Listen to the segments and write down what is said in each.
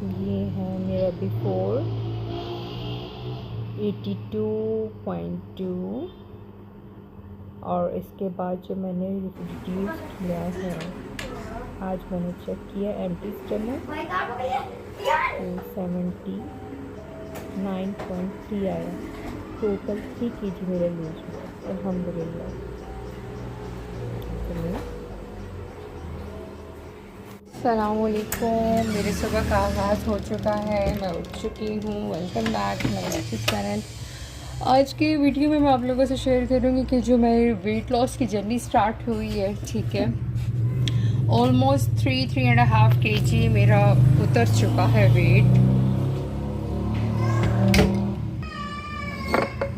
ये है मेरा बिफोर 82.2 और इसके बाद जो मैंने रिड्यूस किया है, आज मैंने चेक किया एम्प्टी स्टमक तो 79.3 आया। टोटल 3 kg मेरा लूज हुआ अल्हम्दुलिल्लाह। अस्सलामुअलैकुम, मेरे सुबह का आगाज़ हो चुका है, मैं उठ चुकी हूँ। Welcome back my YouTube channel. आज की वीडियो में मैं आप लोगों से शेयर करूँगी कि जो मेरी वेट लॉस की जर्नी स्टार्ट हुई है, ठीक है, ऑलमोस्ट 3.5 kg मेरा उतर चुका है वेट।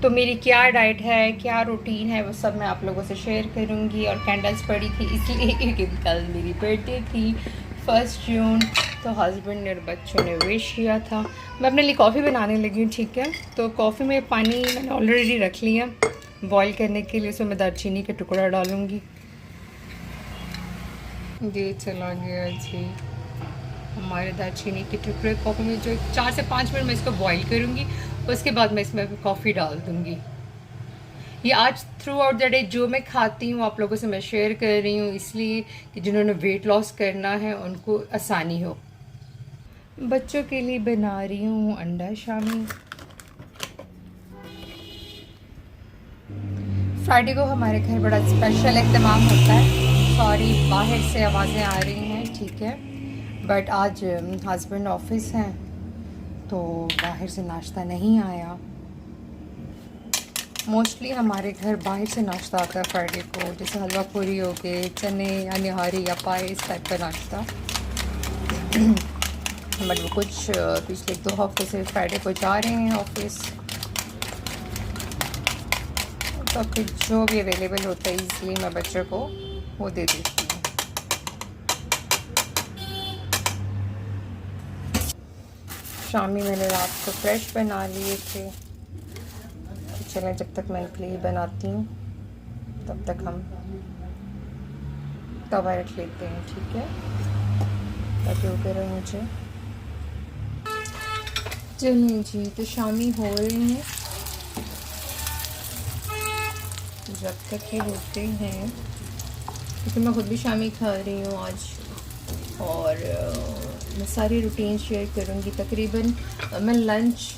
तो मेरी क्या डाइट है, क्या रूटीन है, वो सब मैं आप लोगों से शेयर करूँगी। और कैंडल्स पड़ी थी इसलिए क्योंकि कल मेरी बर्थडे थी 1 जून, तो हस्बैंड ने और बच्चों ने विश किया था। मैं अपने लिए कॉफ़ी बनाने लगी हूँ, ठीक है। तो कॉफ़ी में पानी मैंने ऑलरेडी रख लिया बॉईल करने के लिए, उसमें मैं दालचीनी का टुकड़ा डालूँगी। ये चला गया जी हमारे दालचीनी के टुकड़े कॉफ़ी में। जो 4 से 5 मिनट मैं इसको बॉईल करूँगी, उसके बाद मैं इसमें कॉफ़ी डाल दूँगी। ये आज थ्रू आउट द डे जो मैं खाती हूँ आप लोगों से मैं शेयर कर रही हूँ, इसलिए कि जिन्होंने वेट लॉस करना है उनको आसानी हो। बच्चों के लिए बना रही हूँ अंडा शामी। फ्राइडे को हमारे घर बड़ा स्पेशल एहतमाम होता है। सॉरी बाहर से आवाज़ें आ रही हैं, ठीक है, बट आज हस्बैंड ऑफिस हैं तो बाहर से नाश्ता नहीं आया। मोस्टली हमारे घर बाहर से नाश्ता आता है फ्राइडे को, जैसे हलवा पूरी हो गए, चने या निहारी या पाए, इस टाइप का नाश्ता। बट वो कुछ पिछले 2 हफ्ते से फ्राइडे को जा रहे हैं ऑफिस, तो फिर जो भी अवेलेबल होता है इसलिए मैं बच्चों को वो दे देती हूँ। शामी मैंने रात को फ्रेश बना लिए थे, तो चलें जब तक मैं इनके लिए बनाती हूँ तब तक हम तवा रख लेते हैं, ठीक है, ताकि वो करें मुझे। चलिए जी, तो शामी हो रही हैं, जब तक ये होते हैं, क्योंकि मैं खुद भी शामी खा रही हूँ आज। और मैं सारी रूटीन शेयर करूँगी। तकरीबन मैं लंच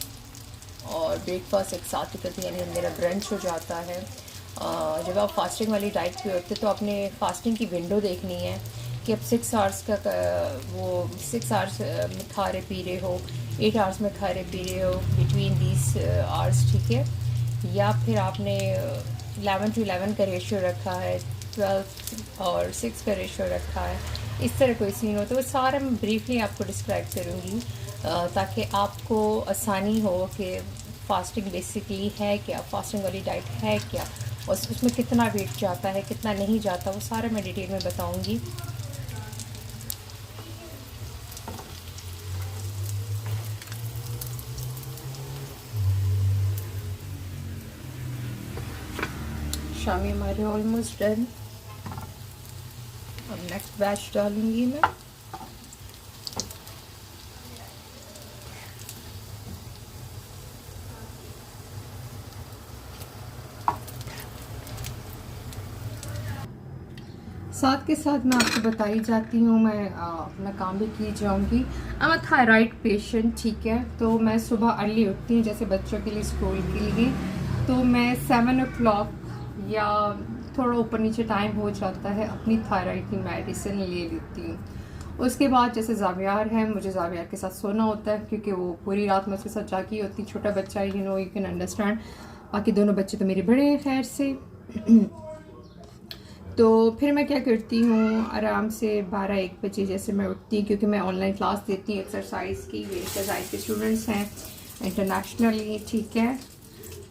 और ब्रेकफास्ट एक साथ ही करती हूँ, यानी मेरा ब्रंच हो जाता है। जब आप फास्टिंग वाली डाइट पे होते तो आपने फास्टिंग की विंडो देखनी है कि अब 6 आवर्स का वो 6 आवर्स में खा रहे पी रहे हो, 8 आवर्स में खा रहे पी रहे हो, बिटवीन दीज आवर्स, ठीक है, या फिर आपने 11 to 11 का रेशियो रखा है, 12 और 6 का रेशियो रखा है, इस तरह कोई सीन हो तो वो सारा मैं ब्रीफली आपको डिस्क्राइब करूँगी, ताकि आपको आसानी हो कि फास्टिंग बेसिकली है क्या, फास्टिंग वाली डाइट है क्या, और उसमें कितना वेट जाता है, कितना नहीं जाता, वो सारा मैं डिटेल में बताऊँगी। शामी हमारे ऑलमोस्ट डन। अब नेक्स्ट बैच डालूंगी मैं। साथ के साथ मैं आपको बताई जाती हूँ, मैं अपना काम भी की जाऊँगी। I am a thyroid patient, ठीक है, तो मैं सुबह अर्ली उठती हूँ, जैसे बच्चों के लिए स्कूल के लिए, तो मैं 7 o'clock या थोड़ा ऊपर नीचे टाइम हो जाता है, अपनी थायराइड की मेडिसिन ले लेती हूँ। उसके बाद जैसे जावियार है, मुझे जावियार के साथ सोना होता है क्योंकि वो पूरी रात में उसके साथ जागी होती, छोटा बच्चा, you know, you can understand. बाकी दोनों बच्चे तो मेरे बड़े हैं खैर से। तो फिर मैं क्या करती हूँ, आराम से 12-1 बजे जैसे मैं उठती हूँ, क्योंकि मैं ऑनलाइन क्लास देती हूँ एक्सरसाइज की, मेरे एक्सरसाइज के स्टूडेंट्स हैं इंटरनेशनली, ठीक है,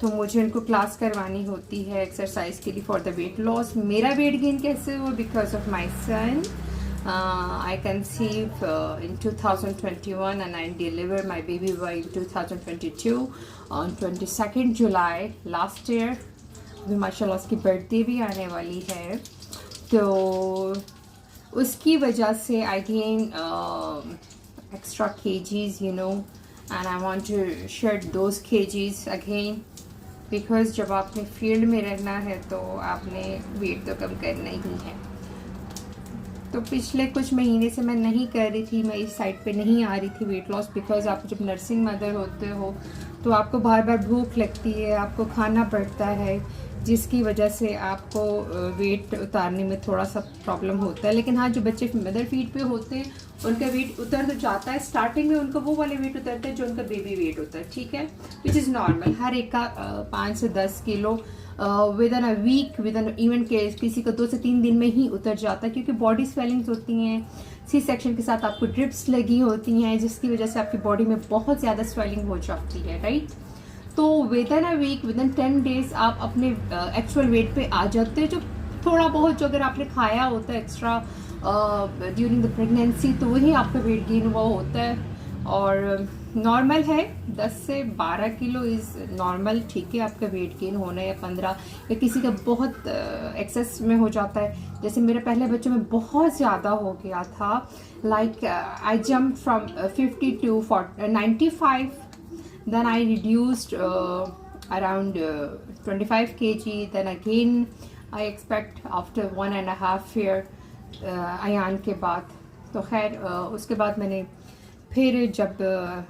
तो मुझे उनको क्लास करवानी होती है एक्सरसाइज के लिए फॉर द वेट लॉस। मेरा वेट गेन कैसे हुआ, because of my son. I conceived in 2021 and I delivered my baby boy in 2022 on 22nd July last year। अभी माशाल्लाह उसकी बर्थडे भी आने वाली है, तो उसकी वजह से I gain extra kgs, you know, and I want to shed those kgs again because जब आपने फील्ड में रहना है तो आपने वेट तो कम करना ही है। तो पिछले कुछ महीने से मैं नहीं कर रही थी, मैं इस साइड पे नहीं आ रही थी वेट लॉस, बिकॉज आप जब नर्सिंग मदर होते हो तो आपको बार बार भूख लगती है, आपको खाना पड़ता है, जिसकी वजह से आपको वेट उतारने में थोड़ा सा प्रॉब्लम होता है। लेकिन हाँ, जो बच्चे मदर फीड पे होते हैं उनका वेट उतर तो जाता है, स्टार्टिंग में उनको वो वाले वेट उतरते हैं जो उनका बेबी वेट होता है, ठीक है, विच इज़ नॉर्मल। हर एक का 5 से 10 kilo within a week, within even किसी का 2 से 3 दिन में ही उतर जाता है, क्योंकि बॉडी स्वेलिंग्स होती हैं, सी सेक्शन के साथ आपको ड्रिप्स लगी होती हैं, जिसकी वजह से आपकी बॉडी में बहुत ज़्यादा स्वेलिंग हो जाती है, राइट। तो within a week, within 10 days आप अपने एक्चुअल वेट पे आ जाते हैं। जो थोड़ा बहुत जो अगर आपने खाया होता है एक्स्ट्रा ड्यूरिंग द प्रेगनेंसी, तो वही आपका वेट गेन हुआ होता है और नॉर्मल है। 10 से 12 किलो इज़ नॉर्मल, ठीक है, आपका वेट गेन होना या 15, या किसी का बहुत एक्सेस में हो जाता है। जैसे मेरे पहले बच्चों में बहुत ज़्यादा हो गया था, like I jump from 50 to 95, then I reduced around 25 kg, then again I expect after 1.5 year Ayan के बाद। तो खैर उसके बाद मैंने फिर जब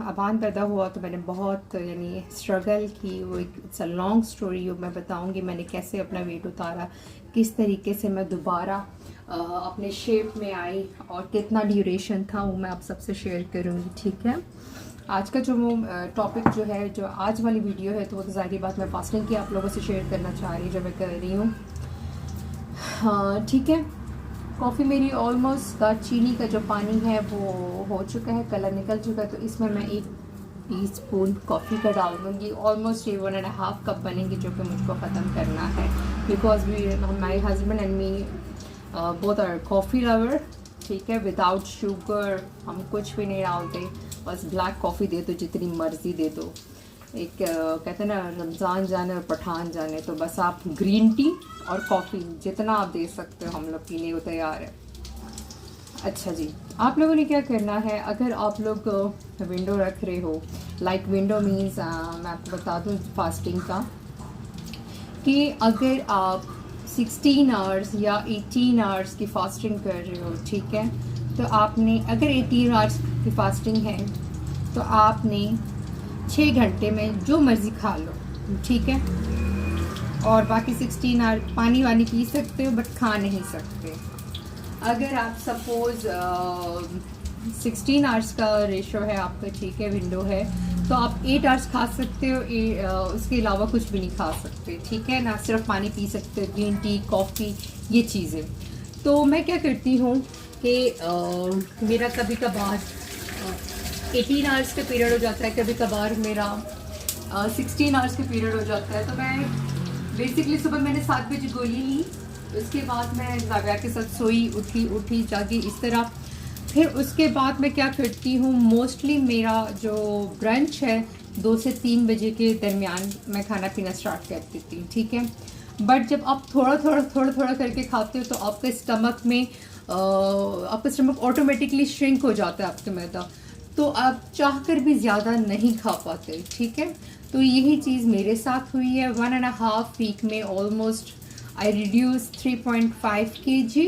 अबान पैदा हुआ तो मैंने बहुत यानी स्ट्रगल की। वो इट्स अ लॉन्ग स्टोरी, मैं बताऊंगी मैंने कैसे अपना वेट उतारा, किस तरीके से मैं दोबारा अपने शेप में आई और कितना ड्यूरेशन था, वो मैं आप सबसे शेयर करूँगी, ठीक है। आज का जो टॉपिक जो है, जो आज वाली वीडियो है, तो वो तो ज़ाहिर बात मैं फास्टिंग की आप लोगों से शेयर करना चाह रही हूँ, जो मैं कर रही हूँ, हाँ ठीक है। कॉफ़ी मेरी ऑलमोस्ट चीनी का जो पानी है वो हो चुका है, कलर निकल चुका है, तो इसमें मैं 1 टीस्पून कॉफ़ी का डाल दूँगी। ऑलमोस्ट ये 1.5 कप बनेंगे, जो कि मुझको ख़त्म करना है, because my husband and me both are coffee lover, ठीक है। विदाउट शुगर हम कुछ भी नहीं डालते, बस ब्लैक कॉफ़ी दे दो, जितनी मर्ज़ी दे दो। एक कहते हैं ना, रमज़ान जाने और पठान जाने, तो बस आप ग्रीन टी और कॉफ़ी जितना आप दे सकते हो हम लोग पीने को तैयार है। अच्छा जी, आप लोगों ने क्या करना है, अगर आप लोग विंडो रख रहे हो, लाइक विंडो मीन्स मैं आपको बता दूँ फास्टिंग का, कि अगर आप 16 आवर्स या 18 आवर्स की फास्टिंग कर रहे हो, ठीक है, तो आपने अगर 18 आवर्स की फास्टिंग है तो आपने 6 घंटे में जो मर्ज़ी खा लो, ठीक है, और बाकी 16 आवर पानी वानी पी सकते हो बट खा नहीं सकते। अगर आप सपोज़ 16 आवर्स का रेशो है आपका, ठीक है, विंडो है, तो आप 8 आवर्स खा सकते हो, उसके अलावा कुछ भी नहीं खा सकते, ठीक है ना, सिर्फ पानी पी सकते हो, ग्रीन टी, कॉफ़ी, ये चीज़ें। तो मैं क्या करती हूँ कि मेरा कभी कभार 18 आवर्स का पीरियड हो जाता है, कभी कभार मेरा 16 आवर्स का पीरियड हो जाता है। तो मैं बेसिकली सुबह मैंने 7 बजे गोली ली, उसके बाद मैं जाविया के साथ सोई, उठी जागी, इस तरह। फिर उसके बाद मैं क्या करती हूँ, मोस्टली मेरा जो ब्रंच है 2 से 3 बजे के दरमियान मैं खाना पीना स्टार्ट कर देती हूँ, ठीक है। बट जब आप थोड़ा थोड़ा करके खाते हो तो आपके स्टमक में आपका स्टमक ऑटोमेटिकली श्रिंक हो जाता है आपके मैदा, तो आप चाह कर भी ज़्यादा नहीं खा पाते, ठीक है। तो यही चीज़ मेरे साथ हुई है। 1.5 वीक में ऑलमोस्ट आई रिड्यूस 3.5 kg,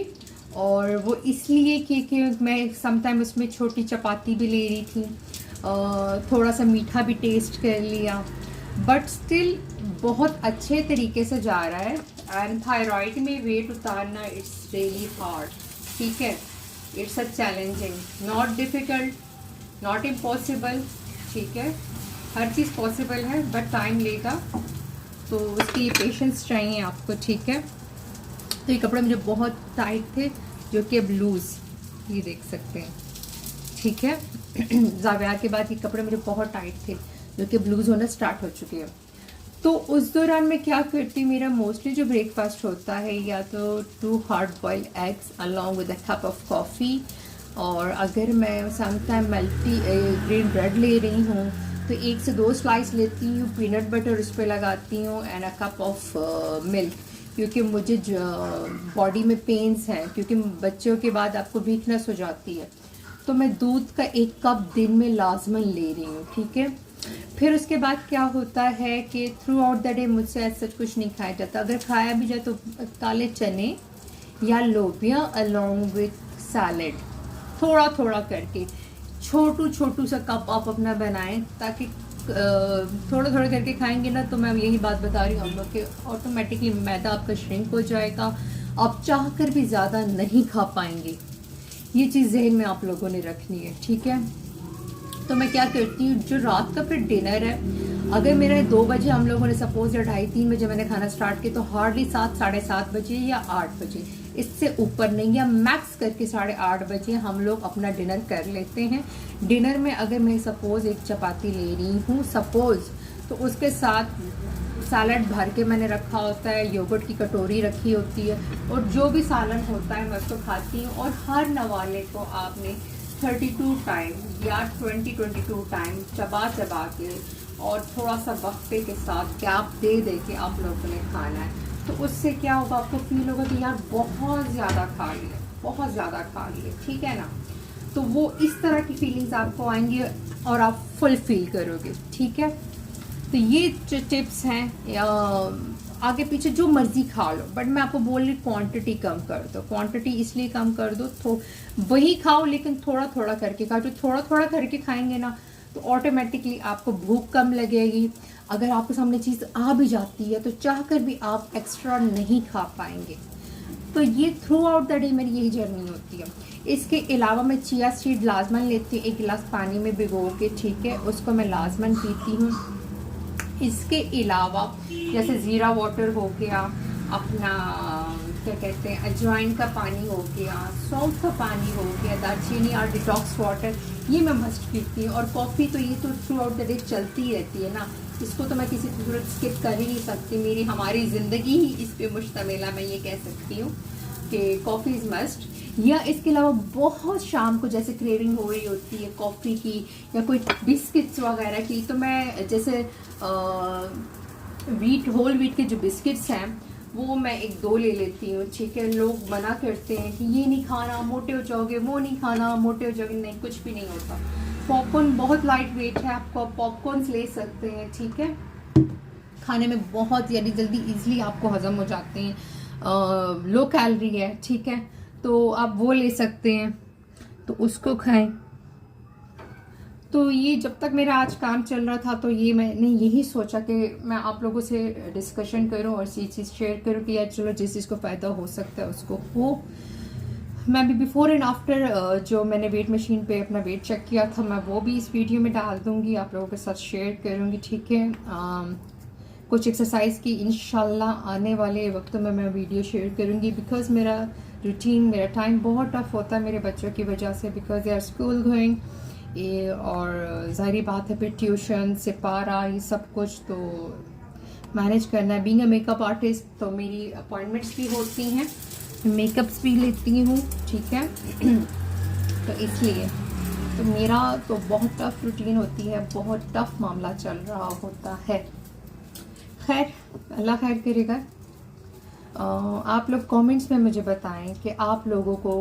और वो इसलिए कि मैं समटाइम उसमें छोटी चपाती भी ले रही थी, थोड़ा सा मीठा भी टेस्ट कर लिया, बट स्टिल बहुत अच्छे तरीके से जा रहा है। एंड थायराइड में वेट उतारना इट्स रियली हार्ड, ठीक है, it's a challenging, not difficult, not impossible, ठीक है, हर चीज़ पॉसिबल है बट टाइम लेगा, तो उसके लिए पेशेंस चाहिए आपको, ठीक है। तो ये कपड़े मुझे बहुत टाइट थे, जो कि अब लूज़, ये देख सकते हैं, ठीक है। जाविया के बाद ये कपड़े मुझे बहुत टाइट थे, जो कि ब्लूज़ होना स्टार्ट हो चुके हैं। तो उस दौरान मैं क्या करती, मेरा मोस्टली जो ब्रेकफास्ट होता है या तो 2 hard boiled eggs along with a cup of coffee, और अगर मैं समटाइम मल्टी ग्रेन ब्रेड ले रही हूँ तो 1 से 2 स्लाइस लेती हूँ, पीनट बटर उस पर लगाती हूँ, and a cup of milk, क्योंकि मुझे बॉडी में पेन्स हैं, क्योंकि बच्चों के बाद आपको वीकनेस हो जाती है, तो मैं दूध का 1 कप दिन में लाजमन ले रही हूँ, ठीक है। फिर उसके बाद क्या होता है कि थ्रू आउट द डे मुझसे ऐसा कुछ नहीं खाया जाता। अगर खाया भी जाए तो काले चने या लोबिया अलोंग विथ सैलेड, थोड़ा थोड़ा करके छोटू सा कप आप अपना बनाएं, ताकि थोड़ा थोड़ा करके खाएंगे ना, तो मैं यही बात बता रही हूँ हम लोग के ऑटोमेटिकली मैदा आपका श्रिंक हो जाएगा, आप चाह कर भी ज़्यादा नहीं खा पाएंगे। ये चीज़ जहन में आप लोगों ने रखनी है, ठीक है। तो मैं क्या करती हूँ, जो रात का फिर डिनर है, अगर मेरा 2 बजे हम लोगों ने सपोज या 2:30-3 बजे मैंने खाना स्टार्ट किया, तो हार्डली 7 साढ़े 7 बजे या 8 बजे, इससे ऊपर नहीं, या मैक्स करके 8:30 बजे हम लोग अपना डिनर कर लेते हैं। डिनर में अगर मैं सपोज 1 चपाती ले रही हूँ सपोज, तो उसके साथ सैलड भर के मैंने रखा होता है, योगर्ट की कटोरी रखी होती है, और जो भी सालन होता है मैं उसको खाती हूँ। और हर नवाले को आपने 32 टाइम या 20-22 टाइम चबा के और थोड़ा सा वक्फे के साथ गैप दे के आप लोगों ने खाना है। तो उससे क्या होगा, आपको फील होगा कि यार बहुत ज़्यादा खा लिए, बहुत ज़्यादा खा लिए, ठीक है ना। तो वो इस तरह की फीलिंग्स आपको आएंगी और आप फुल फील करोगे, ठीक है। तो ये जो टिप्स हैं, आगे पीछे जो मर्जी खा लो, बट मैं आपको बोल रही क्वांटिटी कम कर दो। क्वांटिटी इसलिए कम कर दो, तो वही खाओ लेकिन थोड़ा थोड़ा करके खाओ। जो थोड़ा थोड़ा करके खाएंगे ना, तो ऑटोमेटिकली आपको भूख कम लगेगी। अगर आपके सामने चीज़ आ भी जाती है तो चाह कर भी आप एक्स्ट्रा नहीं खा पाएंगे। तो ये थ्रू आउट द डे मेरी यही जर्नी होती है। इसके अलावा मैं चिया सीड लाजमन लेती हूँ 1 गिलास पानी में भिगो के, ठीक है, उसको मैं लाजमन पीती हूँ। इसके अलावा जैसे ज़ीरा वाटर हो गया, अपना क्या कहते हैं अजवाइन का पानी हो गया, सौंफ का पानी हो गया, दालचीनी और डिटॉक्स वाटर, ये मैं मस्ट पीती हूँ। और कॉफ़ी तो ये तो थ्रू आउट द डे चलती ही रहती है ना, इसको तो मैं किसी सूरत स्किप कर ही नहीं सकती। हमारी ज़िंदगी ही इस पे मुश्तमिल है, मैं ये कह सकती हूँ कि कॉफ़ी इज़ मस्ट। या इसके अलावा बहुत शाम को जैसे क्रेविंग हो रही होती है कॉफ़ी की या कोई बिस्किट्स वगैरह की, तो मैं जैसे होल व्हीट के जो बिस्किट्स हैं वो मैं 1-2 ले लेती हूँ, ठीक है। लोग मना करते हैं कि ये नहीं खाना मोटे हो जाओगे, वो नहीं खाना मोटे हो जाओगे, नहीं, कुछ भी नहीं होता। पॉपकॉर्न बहुत लाइट वेट है, आपको पॉपकॉर्न्स ले सकते हैं, ठीक है। खाने में बहुत यानी जल्दी इजीली आपको हजम हो जाते हैं, लो कैलोरी है, ठीक है, तो आप वो ले सकते हैं, तो उसको खाएं। तो ये जब तक मेरा आज काम चल रहा था, तो ये मैंने यही सोचा कि मैं आप लोगों से डिस्कशन करूं और ये चीज़ शेयर करूं कि यार चलो जिस चीज़ को फ़ायदा हो सकता है उसको हो। मैं भी बिफोर एंड आफ्टर जो मैंने वेट मशीन पे अपना वेट चेक किया था, मैं वो भी इस वीडियो में डाल दूंगी, आप लोगों के साथ शेयर करूंगी, ठीक है। कुछ एक्सरसाइज की इंशाल्लाह आने वाले वक्त में मैं वीडियो शेयर करूंगी, बिकॉज मेरा रूटीन, मेरा टाइम बहुत टफ होता है मेरे बच्चों की वजह से, because they are school going, और ज़ाहिर बात है फिर ट्यूशन से पारा ये सब कुछ तो मैनेज करना है। बीइंग अ मेकअप आर्टिस्ट तो मेरी अपॉइंटमेंट्स भी होती हैं, मेकअप्स भी लेती हूँ, ठीक है। तो इसलिए तो मेरा तो बहुत टफ रूटीन होती है, बहुत टफ मामला चल रहा होता है। खैर अल्लाह खैर करेगा। आप लोग कमेंट्स में मुझे बताएं कि आप लोगों को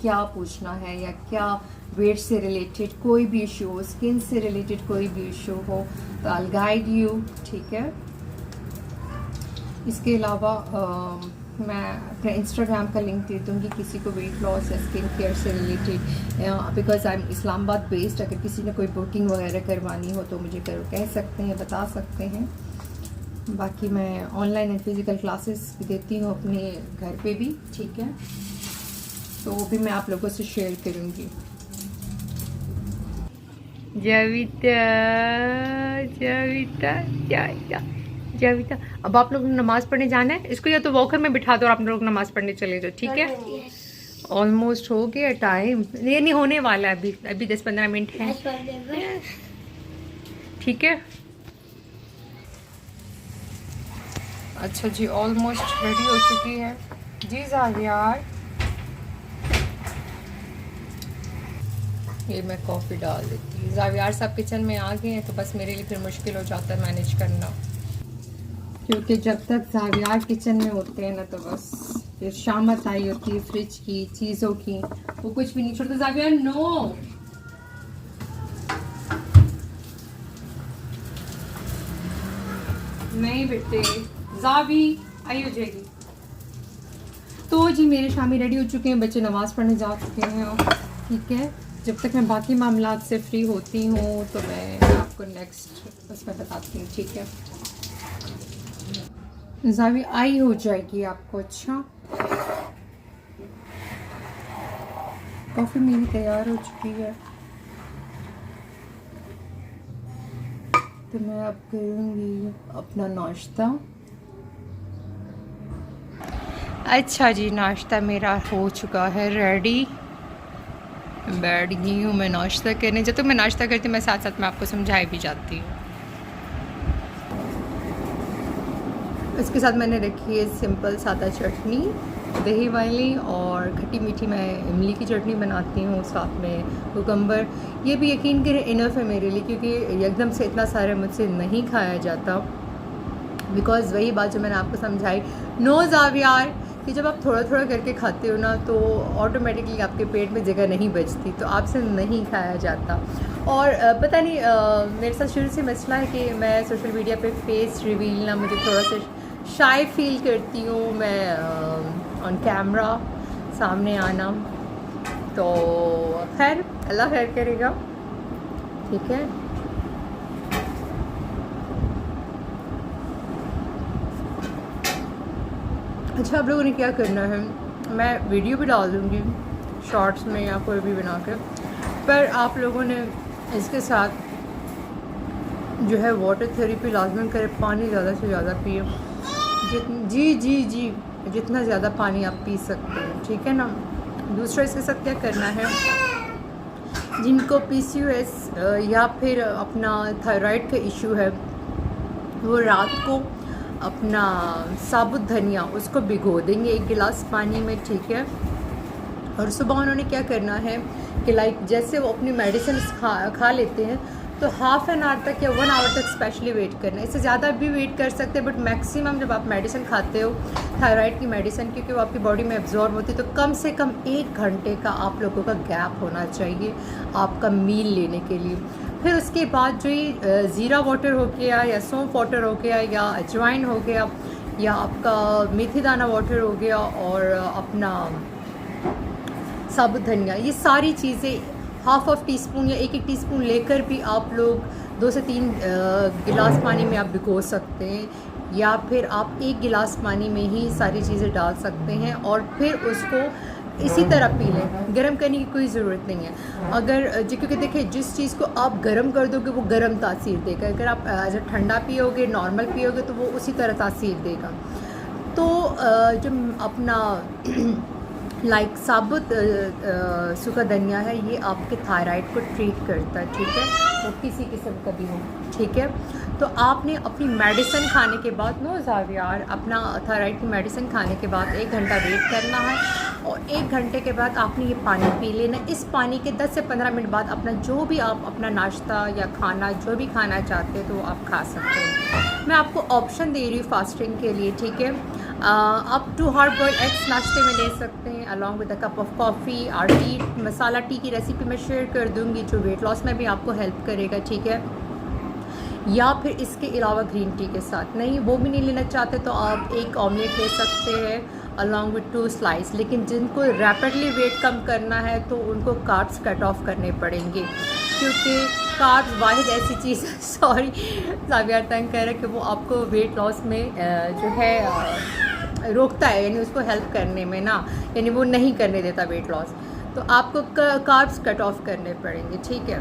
क्या पूछना है, या क्या वेट से रिलेटेड कोई भी इशू हो, स्किन से रिलेटेड कोई भी इशू हो, तो आई गाइड यू, ठीक है। इसके अलावा मैं अपने इंस्टाग्राम का लिंक दे दूँगी किसी को वेट लॉस या स्किन केयर से related, because I am Islamabad based. अगर किसी ने कोई बुकिंग वगैरह करवानी हो तो मुझे कह सकते हैं, बता सकते हैं। बाकी मैं ऑनलाइन एंड फिज़िकल क्लासेस भी देती हूँ अपने घर पे भी, ठीक है, तो वो भी मैं आप लोगों से शेयर करूँगी। जाविता जाविता जाविता जाविता, अब आप लोग नमाज पढ़ने जाना है, इसको या तो वॉकर में बिठा दो और आप लोग नमाज पढ़ने चले जाओ, ठीक है। ऑलमोस्ट हो गया टाइम, ये नहीं होने वाला है, अभी 10-15 मिनट है, ठीक है। अच्छा जी, ऑलमोस्ट रेडी हो चुकी है जी ज़ावियार। ये मैं कॉफ़ी डाल देती हूँ। ज़ावियार साहब किचन में आ गए हैं तो बस मेरे लिए फिर मुश्किल हो जाता है मैनेज करना, क्योंकि जब तक ज़ावियार किचन में होते हैं ना तो बस फिर शामत आई होती है फ्रिज की चीज़ों की, वो कुछ भी नहीं छोड़ता। ज़ाविया नो, नहीं बेटे, ज़ावी आई हो जाएगी। तो जी मेरे शामी रेडी हो चुके हैं, बच्चे नमाज पढ़ने जा चुके हैं। ठीक है, जब तक मैं बाकी मामलात से फ्री होती हूँ तो मैं आपको नेक्स्ट उसमें बताती हूँ। ठीक है, ज़ावी आई हो जाएगी आपको। अच्छा, कॉफ़ी मेरी तैयार हो चुकी है, तो मैं अब करूँगी अपना नाश्ता। अच्छा जी, नाश्ता मेरा हो चुका है रेडी। बैठ गई हूँ मैं नाश्ता करने। जब तक मैं नाश्ता करती हूँ मैं साथ साथ में आपको समझाई भी जाती हूँ। इसके साथ मैंने रखी है सिंपल सादा चटनी दही वाली, और खट्टी मीठी मैं इमली की चटनी बनाती हूँ, साथ में कुकम्बर। ये भी यकीन करें इनफ है मेरे लिए, क्योंकि एकदम से इतना सारा मुझसे नहीं खाया जाता। बिकॉज़ वही बात जो मैंने आपको समझाई, नो ज़ावियार, कि जब आप थोड़ा थोड़ा करके खाते हो ना तो ऑटोमेटिकली आपके पेट में जगह नहीं बचती, तो आपसे नहीं खाया जाता। और पता नहीं मेरे साथ शुरू से मसला है कि मैं सोशल मीडिया पे फेस रिवील ना, मुझे थोड़ा सा शाय फील करती हूँ मैं ऑन कैमरा सामने आना। तो खैर अल्लाह खैर करेगा। ठीक है, अच्छा आप लोगों ने क्या करना है, मैं वीडियो भी डाल दूँगी शॉर्ट्स में या कोई भी बना के, पर आप लोगों ने इसके साथ जो है वाटर थेरेपी लाजमन करें, पानी ज़्यादा से ज़्यादा पिए। जी जितना ज़्यादा पानी आप पी सकते हैं, ठीक है ना। दूसरा इसके साथ क्या करना है, जिनको PCOS या फिर अपना थायराइड का इशू है, वो रात को अपना साबुत धनिया उसको भिगो देंगे 1 गिलास पानी में। ठीक है, और सुबह उन्होंने क्या करना है कि लाइक जैसे वो अपनी मेडिसिन खा लेते हैं तो हाफ़ एन आवर तक या 1 आवर तक स्पेशली वेट करना है। इससे ज़्यादा भी वेट कर सकते हैं, बट मैक्सिमम जब आप मेडिसिन खाते हो थायराइड की मेडिसिन, क्योंकि वो आपकी बॉडी में एब्जॉर्ब होती है, तो कम से कम 1 घंटे का आप लोगों का गैप होना चाहिए आपका मील लेने के लिए। फिर उसके बाद जो ये ज़ीरा वाटर हो गया या सौंफ वाटर हो गया या अजवाइन हो गया या आपका मेथी दाना वाटर हो गया और अपना साबुत धनिया, ये सारी चीज़ें हाफ टी स्पून या 1 टीस्पून लेकर भी आप लोग 2 से 3 गिलास पानी में आप भिगो सकते हैं, या फिर आप 1 गिलास पानी में ही सारी चीज़ें डाल सकते हैं और फिर उसको इसी तरह पी लें। गर्म करने की कोई ज़रूरत नहीं है। अगर क्योंकि देखिए जिस चीज़ को आप गर्म कर दोगे वो गर्म तासीर देगा, अगर आप जब ठंडा पियोगे नॉर्मल पियोगे तो वो उसी तरह तासीर देगा। तो जब अपना लाइक साबुत सूखा धनिया है, ये आपके थायराइड को ट्रीट करता है। ठीक है, वो किसी किस्म का भी हो। ठीक है, तो आपने अपनी मेडिसिन खाने के बाद, नो ज़ावियार, अपना थायराइड की मेडिसिन खाने के बाद 1 घंटा वेट करना है और 1 घंटे के बाद आपने ये पानी पी लेना। इस पानी के 10 से 15 मिनट बाद अपना जो भी आप अपना नाश्ता या खाना जो भी खाना चाहते हो तो वो आप खा सकते हैं। मैं आपको ऑप्शन दे रही हूँ फास्टिंग के लिए। ठीक है, आप 2 हार्ड बॉइल्ड एग्स नाश्ते में ले सकते हैं along with a cup of coffee और टी। मसाला टी की रेसिपी मैं शेयर कर दूँगी जो वेट लॉस में भी आपको हेल्प करेगा। ठीक है, या फिर इसके अलावा ग्रीन टी के साथ, नहीं वो भी नहीं लेना चाहते तो आप 1 ऑमलेट ले सकते हैं अलॉन्ग विद 2 स्लाइस। लेकिन जिनको रैपिडली वेट कम करना है तो उनको कार्ब्स कट ऑफ करने पड़ेंगे, क्योंकि कार्ब्स वाहिद ऐसी चीज़ है, सॉरी ज़ावियार तंग कह रहा है, कि वो आपको वेट लॉस में जो है रोकता है, यानी उसको हेल्प करने में ना, यानी वो नहीं करने देता वेट लॉस, तो आपको कार्ब्स कट ऑफ करने पड़ेंगे। ठीक है,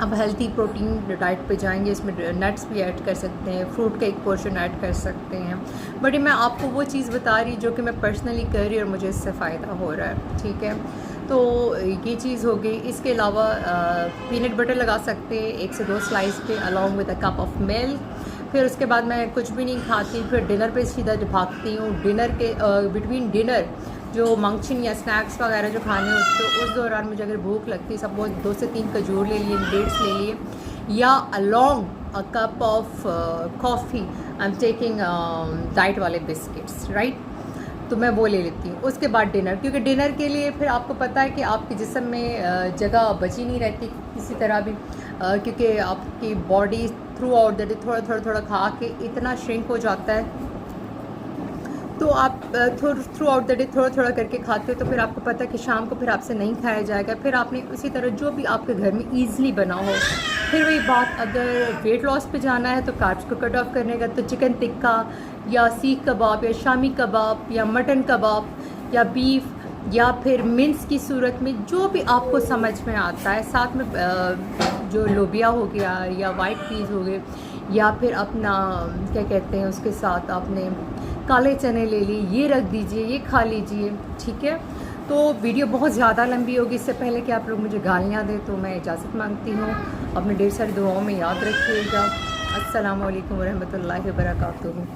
अब हेल्थी प्रोटीन डाइट पे जाएंगे, इसमें नट्स भी ऐड कर सकते हैं, फ्रूट का 1 पोर्शन ऐड कर सकते हैं। बट मैं आपको वो चीज़ बता रही जो कि मैं पर्सनली कर रही और मुझे इससे फ़ायदा हो रहा है। ठीक है, तो ये चीज़ हो गई। इसके अलावा पीनट बटर लगा सकते हैं 1 से 2 स्लाइस पे along with a cup of milk. फिर उसके बाद मैं कुछ भी नहीं खाती, फिर डिनर पे सीधा भागती हूँ। डिनर के बिटवीन डिनर जो मंगचिन या स्नैक्स वगैरह जो खाने होते तो उस दौरान मुझे अगर भूख लगती है, सपोज 2 से 3 खजूर ले लिए, डेट्स ले लिए, या along a cup of coffee I am taking diet वाले बिस्किट्स, राइट। तो मैं वो ले लेती हूँ। उसके बाद डिनर, क्योंकि डिनर के लिए फिर आपको पता है कि आपके जिस्म में जगह बची नहीं रहती किसी तरह भी, क्योंकि आपकी body through out the day थोड़ा खा के इतना श्रिंक हो जाता है। तो आप थ्रू आउट द डे थोड़ा करके खाते हो, तो फिर आपको पता है कि शाम को फिर आपसे नहीं खाया जाएगा। फिर आपने उसी तरह जो भी आपके घर में ईज़िली बना हो, फिर वही बात, अगर वेट लॉस पे जाना है तो कार्ब्स को कट ऑफ करने का, तो चिकन टिक्का या सीख कबाब या शामी कबाब या मटन कबाब या बीफ या फिर मिन्स की सूरत में जो भी आपको समझ में आता है, साथ में जो लोबिया हो गया या वाइट पीस हो गए, या फिर अपना क्या कहते हैं उसके साथ आपने काले चने ले लिए, ये रख दीजिए, ये खा लीजिए, ठीक है। तो वीडियो बहुत ज़्यादा लंबी होगी, इससे पहले कि आप लोग मुझे गालियाँ दें तो मैं इजाज़त मांगती हूँ। अपने ढेर सारी दुआओं में याद रखिएगा। अस्सलाम वालेकुम रहमतुल्लाहि व बरकातुहू।